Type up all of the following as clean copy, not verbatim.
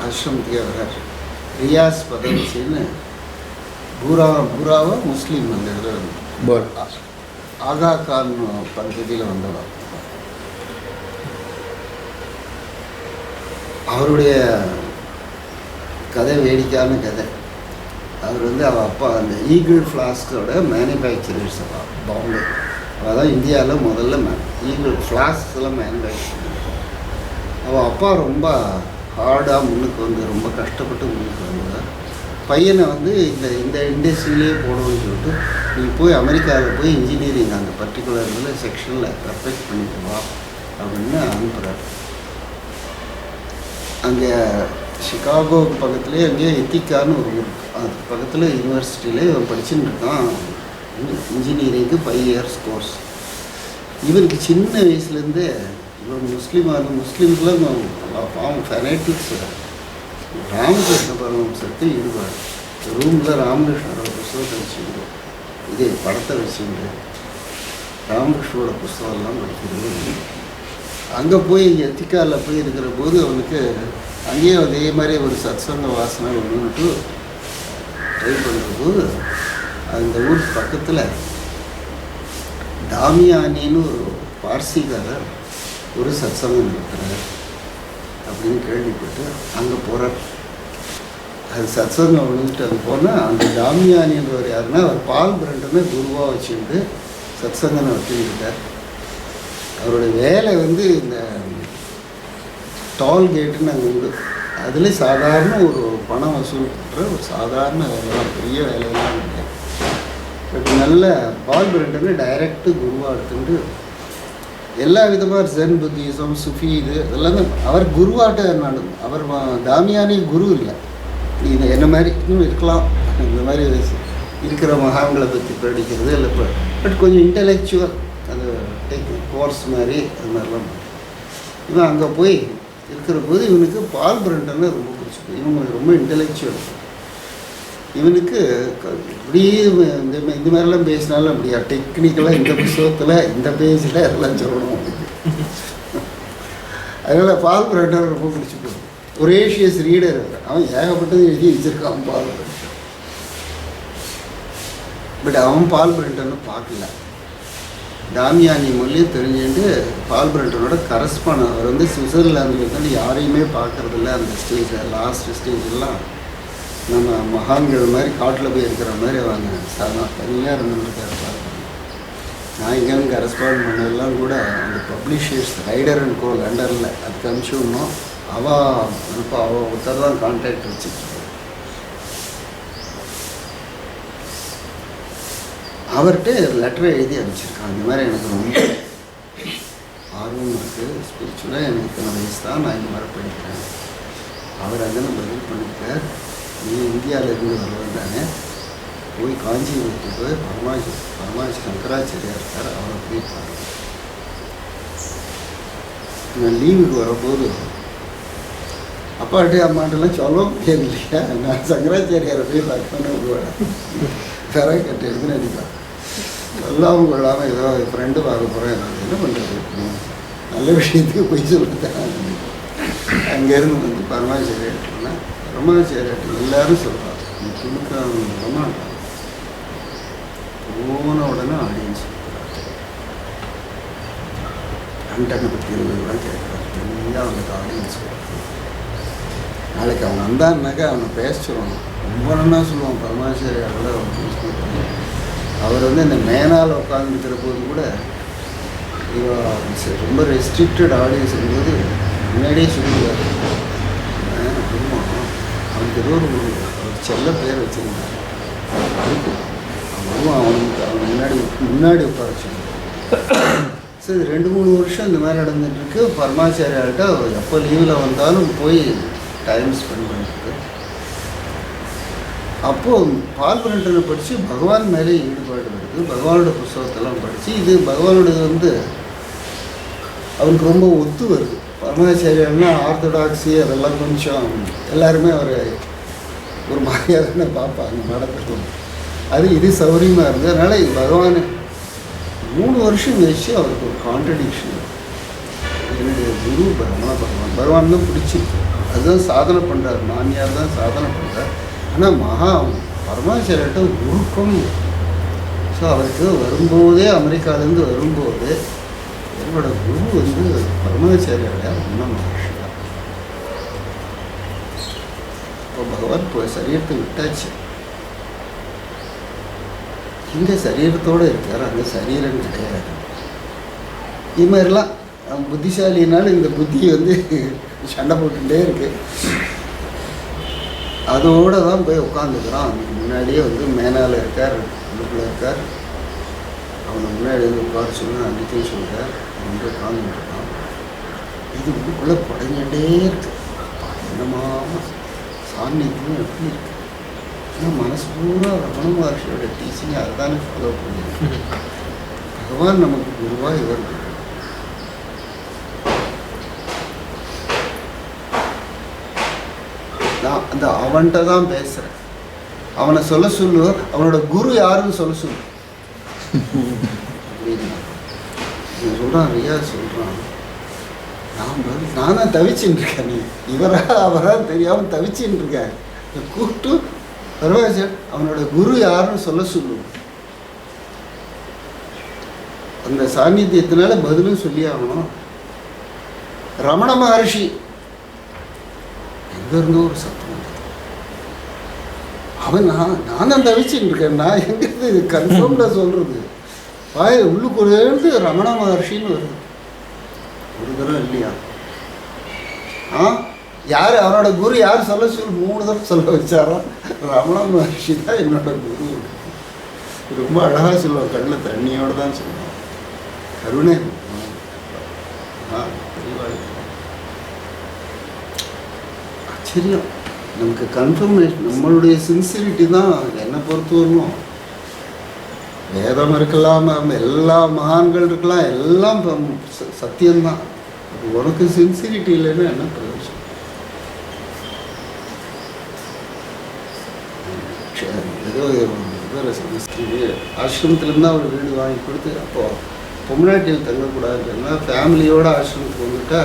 ஆசிரமத்துக்கே வர்றார். ரியாஸ் பதவிச்சின்னு பூராவை முஸ்லீம் அந்த இதில் ஆகா கான் பகுதியில் வந்தவர். அவருடைய கதை வேடிக்கையான கதை. அவர் அவள் அப்பா அந்த ஈகிள் ஃப்ளாஸ்கோட மேனுஃபேக்சரர்ஸ் பாம்பே. அவள் தான் இந்தியாவில் முதல்ல ஈகிள் ஃப்ளாஸ்க்லாம் மேனுஃபேக்சர். அவள் அப்பா ரொம்ப ஹார்டாக முன்னுக்கு ரொம்ப கஷ்டப்பட்டு முன்னுக்கு வந்தார். பையனை இந்த இண்டஸ்ட்ரியிலே போடணும்னு சொல்லிட்டு நீ போய் அமெரிக்காவில் போய் இன்ஜினியரிங் அந்த பர்டிகுலர் இதில் செக்ஷனில் பர்ஃபெக்ட் பண்ணிட்டு வா அப்படின்னு அனுப்புகிறார். அங்கே சிகாகோவுக்கு பக்கத்துலேயே அங்கேயே எத்திக்கான்னு ஒரு ஊர், அது பக்கத்தில் யூனிவர்சிட்டியிலே இவன் படிச்சுட்டு இருக்கான். இன்ஜினியரிங்க்கு 5 இயர்ஸ் கோர்ஸ். இவருக்கு சின்ன வயசுலேருந்தே இவன் முஸ்லீம்ஸ்லாம் பாவம் ஃபெனட்டிக்ஸ். ராமகிருஷ்ண பரமஹம்சத்தை ஈடுபாடு. ரூமில் ராமகிருஷ்ணரோட புஸ்தகத்தை வச்சுக்கிட்டு இதே படத்தை வச்சுக்கிட்டு ராமகிருஷ்ணரோட புஸ்தகம்லாம் படிக்கிறது. அங்கே போய் எத்திக்காவில் போய் இருக்கிற போது அவனுக்கு அங்கேயே அதே மாதிரி ஒரு சத்சங்க வாசனை ஒன்றுட்டு ட்ரை பண்ணுற போது அந்த ஊர் பக்கத்தில் தாமியானின்னு ஒரு பார்சிக்காரர் ஒரு சத்சங்கம் நடத்துகிறார் அப்படின்னு கேள்விப்பட்டு அங்கே போகிறார். அது சத்சங்கம் விழுந்துட்டு அங்கே போனால் அந்த தாமியானின்றவர் யாருன்னா அவர் பால் பிரண்டனை குருவாக வச்சுக்கிட்டு சத்சங்கம் நடத்திக்கிட்டார். அவருடைய வேலை இந்த டால்கேட்டுன்னு அங்கே உண்டு. அதில் சாதாரண ஒரு பணம் வசூல் பண்ணுற ஒரு சாதாரண வேலைலாம், பெரிய வேலையெல்லாம் இல்லை. பட் நல்ல பால் பிரண்டனை டைரக்டு குருவாக எடுத்துட்டு எல்லா விதமாக ஜென் புத்திசம் சுஃபி இதெல்லாம் அவர் குருவாட்ட நான் அவர் தாமியானி குரு இல்லை. இது என்ன மாதிரி இன்னும் இருக்கலாம், இந்த மாதிரி இருக்கிற மகான்களை பற்றி படிக்கிறது இல்லை. பட் கொஞ்சம் இன்டலெக்சுவல் அது கோர்ஸ் மாதிரி அது மாதிரிலாம். இவன் அங்கே போய் இருக்கிற போது இவனுக்கு பால் பிரண்டனை ரொம்ப பிடிச்சிருக்கு. இவங்க ரொம்ப இன்டலெக்சுவல். இவனுக்கு இப்படி இந்த மாதிரிலாம் பேசினாலும் அப்படியா டெக்னிக்கலாக இந்த புத்தகத்தில் இந்த பேஜில் எல்லாம் சொல்லணும். அதனால் பால் பிரண்டனை ரொம்ப பிடிச்சி போகுது. ஒரேஷியஸ் ரீடர் அவன் ஏகப்பட்டது எழுதி வச்சிருக்கான் பால் பிரண்டன். பட் அவன் பால் பிரண்டனை பார்க்கல. தாமியானி மொழியும் தெரிஞ்சுட்டு பால் பிரண்டனோட கரஸ்பாண்ட். அவர் சுவிட்சர்லாந்தில் வந்து யாரையுமே பார்க்கறதில்ல. அந்த ஸ்டேஜில் லாஸ்ட் ஸ்டேஜெல்லாம் நம்ம மகான்கள் மாதிரி காட்டில் போய் இருக்கிற மாதிரி அவங்க தனியாக இருந்துருக்காரு. பார்க்கணும். நான் இங்கேருந்து கரஸ்பாண்ட் பண்ணதெல்லாம் கூட அந்த பப்ளிஷர்ஸ் ரைடர் அண்ட் கோ லண்டனில் அதுக்கு அனுப்பிச்சுடணும். அவள் ஒருத்தர் தான் கான்டாக்ட் வச்சுருக்காரு. அவர்கிட்ட லெட்டரை எழுதி அனுப்பிச்சிருக்கான். இந்த மாதிரி எனக்கு ரொம்ப ஆர்வம் இருக்குது, ஸ்பிரிச்சுவலாக எனக்கு இத்தனை வயசு தான், நான் இந்த மாதிரி படிக்கிறேன். அவர் அங்கே பதில் பண்ணியிருக்கார். நீ இந்தியாவில் இருந்து வரவன் தானே, போய் காஞ்சிபுரத்துக்கு போய் பரமாச்சி சங்கராச்சாரியா இருக்கார், அவரை போய் பாருங்க. நான் லீவுக்கு வரும்போது அப்பாட்டே அம்மாட்டெல்லாம் சொல்ல முடியாது இல்லையா, நான் சங்கராச்சாரியாரை போய் பார்க்கணுன்னு விடுவேன். கரை கட்டி எடுத்து நடிப்பேன். சொல்லாமல் கொள்ளாமல் ஏதோ ஃப்ரெண்டு பார்க்க போகிறேன், நான் என்ன பண்ணுறது, நல்ல விஷயத்துக்கு போய் சொல்லிட்டேன். அங்கேருந்து பரமாச்சாரியாட்டுனா பரமாச்சாரியாட்டு எல்லோரும் சொல்கிறாங்க, நீ துணுக்க வரமாட்டான். போன உடனே ஆடியன்ஸ் அண்டனை பற்றி எல்லாம் கேட்குறாரு. தனியாக அவனுக்கு ஆடியன்ஸ் கொடுக்கும். நாளைக்கு அவன் வந்தான்னாக்கா அவனை பேச சொல்லணும். ரொம்ப நல்லா சொல்லுவான் பரமாச்சாரியாரோட அவர் இந்த மேனால் உட்காந்துருக்கிற போது கூட ரொம்ப ரெஸ்ட்ரிக்டட் ஆடியன்ஸ் இருக்கும்போது முன்னாடியே சொல்லுவார். அவனுக்கு ஏதோ ஒரு செல்ல பேர் வச்சுருந்தார். அவனுக்கு அவன் முன்னாடி உட்கார வச்சுருந்தார். சரி 2-3 வருஷம் இந்த மாதிரி நடந்துட்டுருக்கு. பரமாச்சாரியார்கிட்ட எப்போ லீவில் வந்தாலும் போய் டைம் ஸ்பெண்ட் பண்ணிட்டு அப்போது பால் பிரண்டனை படித்து பகவான் மேலே ஈடுபாடு வருது. பகவானோட புஸ்தகத்தெல்லாம் படித்து இது பகவானோடது அவருக்கு ரொம்ப ஒத்து வருது. பரமாச்சாரியார்னா ஆர்த்தடாக்ஸி அதெல்லாம் கொஞ்சம் எல்லாருமே அவர் ஒரு மாதிரியாக தானே பார்ப்பாங்க நடக்கிறது. இது சௌரியமாக இருந்தது. அதனால் பகவான் 3 வருஷம் கழிச்சு அவருக்கு ஒரு கான்ட்ரடிக்ஷன். என்னுடைய குரு பகவான் தான் பிடிச்சிருக்கு. அதுதான் சாதனை பண்ணுறார், மாமியார் தான் சாதனை பண்ணுறார். ஆனால் மகா பரமாச்சாரியிட்ட உருக்கம். ஸோ அவருக்கு வரும்போதே அமெரிக்காவிலேருந்து வரும்போது என்னோட குரு வந்து பரமாச்சாரியோட உண்ண மகர்ஷி தான். இப்போ பகவான் இப்போ சரீரத்தை விட்டாச்சு, இங்கே சரீரத்தோடு இருக்கார், அங்கே சரீரம் கிடையாது. இது மாதிரிலாம் புத்திசாலினாலும் இந்த புத்தி வந்து சண்டை போட்டுகிட்டே இருக்கு. அதோடு தான் போய் உட்காந்துக்கிறான். அதுக்கு முன்னாடியே வந்து மேனால இருக்கார், உள்ளுக்குள்ள இருக்கார். அவனை முன்னாடி வந்து உட்கார சொன்னால் அன்றைக்கும் சொல்கிறார். அவன் வந்து உட்காந்துட்டு இருக்கான். இது உள்ளுக்குள்ளே படைஞ்சிட்டே இருக்கு. என்னமா சாநித்தியம் எப்படி இருக்கு. ஆனால் மனசு பூரா ரமண மகர்ஷியோட டீச்சிங் அதுதானே ஃபாலோ பண்ணியிருக்கு. பகவான் நமக்கு குருவாக இவர். நான் அந்த அவன்கிட்ட தான் பேசுகிறேன். அவனை சொல்ல சொல்லுவார், அவனோட குரு யாருன்னு சொல்ல சொல்லு அப்படின்னா சொல்கிறான். ரியா சொல்கிறான், நானும் தவிச்சுட்டு இருக்கேன், நீ இவரா அவரா தெரியாமல் தவிச்சுட்டு இருக்கேன். கூப்பிட்டு பரவாயில்ல, அவனோட குரு யாருன்னு சொல்ல சொல்லு. அந்த சாநித்தியத்தினால பதிலும் சொல்லி ஆகணும். ரமண மகர்ஷி எங்கேருந்தோ ஒரு சத்தம். அவன் நானும் தவிச்சுட்டு இருக்கேன். நான் எங்கிறது இது கன்ஃபார்ம்டாக சொல்கிறது. வாய் உள்ளுக்குள்ளேருந்து ரமண மகர்ஷின்னு வருது. ஒரு தடவை இல்லையா? யார் அவனோட குரு யார் சொல்ல சொல்லி 3 தடவை சொல்ல வச்சாரோ. ரமண மகர்ஷி தான் என்னோட குரு. ரொம்ப அழகாக சொல்லுவான், கண்ணில் தண்ணியோடு தான் சொல்லுவான். கருணை ஆச்சரியம். நமக்கு கன்ஃபர்மேஷன், நம்மளுடைய சின்சிரிட்டி தான் என்னை பொறுத்து வரணும். வேதம் இருக்கலாம், எல்லா மகான்கள் இருக்கலாம், எல்லாம் சத்தியம்தான். உனக்கு சின்சிரிட்டி இல்லைன்னா என்ன பிரயோஜனம்? ஏதோ ஆசிரமத்துலேருந்து அவர் வீடு வாங்கி கொடுத்து, அப்போது பொம்னாட்டியில் தங்கக்கூடாதுன்னா ஃபேமிலியோடு ஆசிரமத்துக்கு வந்துட்டா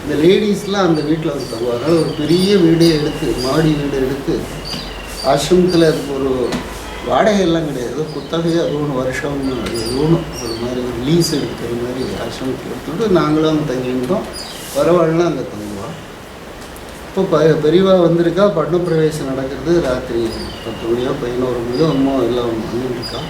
இந்த லேடிஸ்லாம் அந்த வீட்டில் வந்து தங்குவாங்க. அதனால் ஒரு பெரிய வீடே எடுத்து, மாடி வீடு எடுத்து ஆசிரமத்தில் அதுக்கு ஒரு வாடகையெல்லாம் கிடையாது, ஏதோ குத்தகை, அது ஒன்று வருஷம் அது ஒன்று ஒரு மாதிரி ஒரு லீஸ் எடுக்கிற மாதிரி ஆசிரமத்தில் எடுத்துகிட்டு நாங்களும் அங்கே தங்கிட்டோம். வரவாள்லாம் அங்கே தங்குவோம். இப்போ பெரியவா வந்திருக்கா, பட்டணப்பிரவேசம் நடக்கிறது. ராத்திரி 10 மணியோ 11 மணியோ அம்மா எல்லாம் வந்துட்டுருக்கா.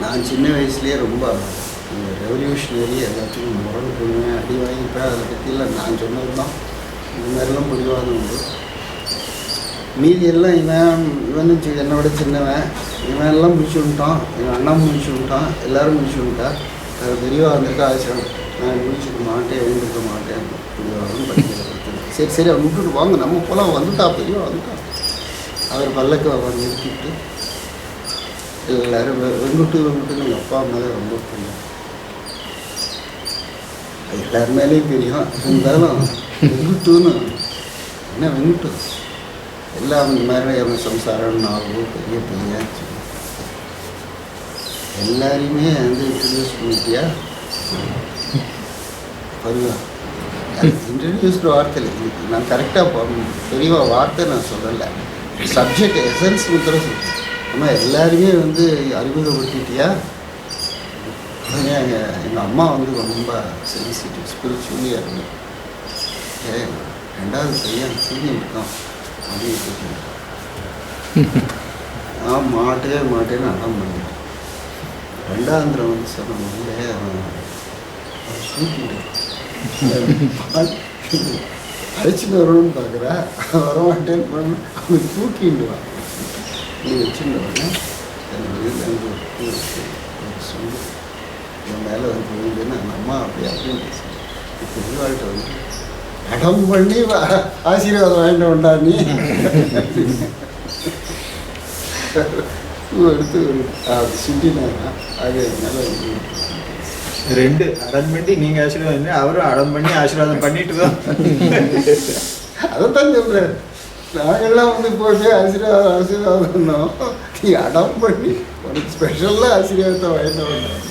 நான் சின்ன வயசுலேயே ரொம்ப ரெவல்யூஷனரி, எல்லாத்தையும் முரண்டு பண்ணுவேன், அடி வாங்கிப்பேன். அதை பற்றிலாம் நான் சொன்னது தான். இந்த மாதிரிலாம் பிடிவாதம் உண்டு. மீதி எல்லாம் இவனும் என்னோட சின்னவன், இவன் எல்லாம் முடிச்சு விட்டான், என் அண்ணா முடிச்சு விட்டான், எல்லோரும் முடிச்சு விட்டா. பெரியவா வந்திருக்கா ஆசிரம், நான் முடிச்சுக்க மாட்டேன், எழுந்திருக்க மாட்டேன், பிடிவாதம் படிக்கிறது. சரி சரி அவன் விட்டுட்டு வாங்க, நம்ம போலாம், வந்துட்டா பெரியவா வந்துட்டா. அவர் பல்லக்கு அவன் நிறுத்திட்டு எல்லோரும் வெங்குட்டுன்னு எங்கள் அப்பா அம்மா தான் ரொம்ப பிடிக்கும். எல்லார் மேலேயும் தெரியும். இருந்தாலும் வெங்குட்டுன்னு என்ன வெங்குட்டு எல்லாம் இந்த மாதிரி அவன் சம்சாரம் நாவோ பெரிய பையன் எல்லாரையுமே வந்து இன்ட்ரடியூஸ் பண்ணிட்டியா? பருவா இன்ட்ரடியூஸ்டு வார்த்தை இல்லை, நான் கரெக்டாக பெரியவா வார்த்தை நான் சொல்லலை, சப்ஜெக்ட் எசன்ஸ் மாத்திர சொல்கிறேன். அம்மா எல்லாருமே வந்து அறிமுகப்படுத்திட்டியா? எங்கள் அம்மா வந்து ரொம்ப சென்சிட்டிவ், ஸ்பிரிச்சுவலியாக இருந்தேன். 2வது பையன் சீனியர் இருக்கான் அப்படின்னு கேட்குறேன். நான் மாட்டேன்னு அடம் பண்ணிட்டேன். 2ஆந்திரம் வந்து சொன்னே அவன் தூக்கிட்டு அழைச்சிட்டு வரணும்னு பார்க்குறா, வரமாட்டேன்னு பண்ண அவன் தூக்கிடுவான். நீ வச்சுருந்தவொடனே சொல்லி என் மேலே வந்து போகுதுன்னு அந்த அம்மா அப்படின்னு பேசுவேன். இப்போ பெரியவாழ்கிட்ட வந்து அடம் பண்ணி ஆசீர்வாதம் வாங்கிட்டு வந்தா நீ எடுத்து அது சுட்டினாங்க. ஆக என்னால் வந்து 2 அடம் பண்ணி நீங்கள் ஆசீர்வாதம், அவரும் அடம் பண்ணி ஆசீர்வாதம் பண்ணிட்டு தான். அதைத்தான் சொல்கிறேன். நாங்கள்லாம் வந்து போய் ஆசீர்வாதம் நீ அடம் பண்ணி ஒரு ஸ்பெஷலாக ஆசீர்வாதத்தை வாங்கிட்டு வந்தோம்.